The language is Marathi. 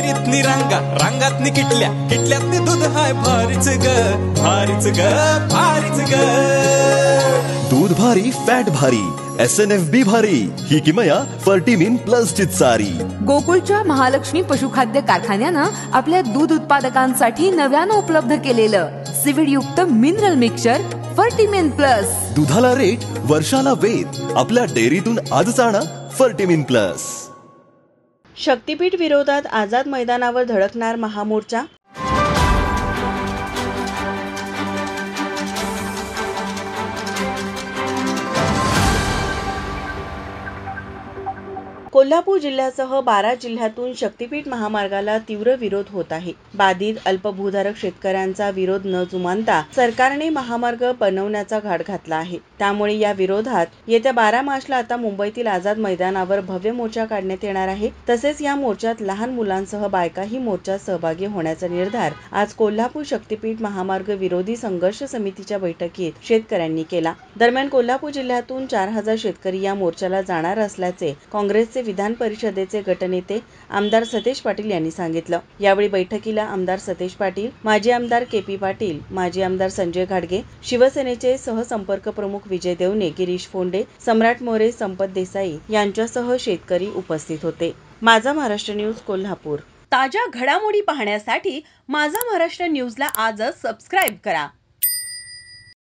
डेअरीतनी रांगा, रांगातनी किटल्या, किटल्यातनी दूध हाय भारीच ग, भारीच ग, भारीच ग. दूध भारी, फॅट भारी, SNFB भारी, ही किमया फर्टिमिन प्लस ची चारी. गोकुळच्या महालक्ष्मी पशुखाद्य कारखान्यानं आपल्या दूध उत्पादकांसाठी नव्यानं उपलब्ध केलेलं सिविड युक्त मिनरल मिक्सचर फर्टिमिन प्लस. दुधाला रेट, वर्षाला वेद. आपल्या डेअरीतून आजच आणा फर्टिमिन प्लस. शक्तीपीठ विरोधात आझाद मैदानावर धडकणार महामोर्चा. कोल्हापूर जिल्ह्यासह 12 जिल्ह्यातून शक्तीपीठ महामार्गाला तीव्र विरोध होत आहे. बाधित अल्पभूधारक शेतकऱ्यांचा विरोध न जुमानता सरकारने महामार्ग बनवण्याचा घाट घातला आहे. त्यामुळे या विरोधात येत्या 12 मार्चला आता मुंबईतील आझाद मैदानावर भव्य मोर्चा काढण्यात येणार आहे. तसेच या मोर्चात लहान मुलांसह बायकाही मोर्चात सहभागी होण्याचा निर्धार आज कोल्हापूर शक्तीपीठ महामार्ग विरोधी संघर्ष समितीच्या बैठकीत शेतकऱ्यांनी केला. दरम्यान कोल्हापूर जिल्ह्यातून 4000 शेतकरी या मोर्चाला जाणार असल्याचे काँग्रेसचे विधान परिषदेचे गटनेते आमदार सतेज पाटील यांनी सांगितलं. यावेळी बैठकीला आमदार सतेज पाटील, माजी आमदार KP पाटील, माजी आमदार संजय घाडगे, शिवसेनेचे सहसंपर्क प्रमुख विजय देवणे, गिरीश फोंडे, सम्राट मोरे, संपत देसाई यांच्यासह शेतकरी उपस्थित होते. माझा महाराष्ट्र न्यूज कोल्हापूर. ताज्या घडामोडी पाहण्यासाठी माझा महाराष्ट्र न्यूजला आजच सबस्क्राईब करा.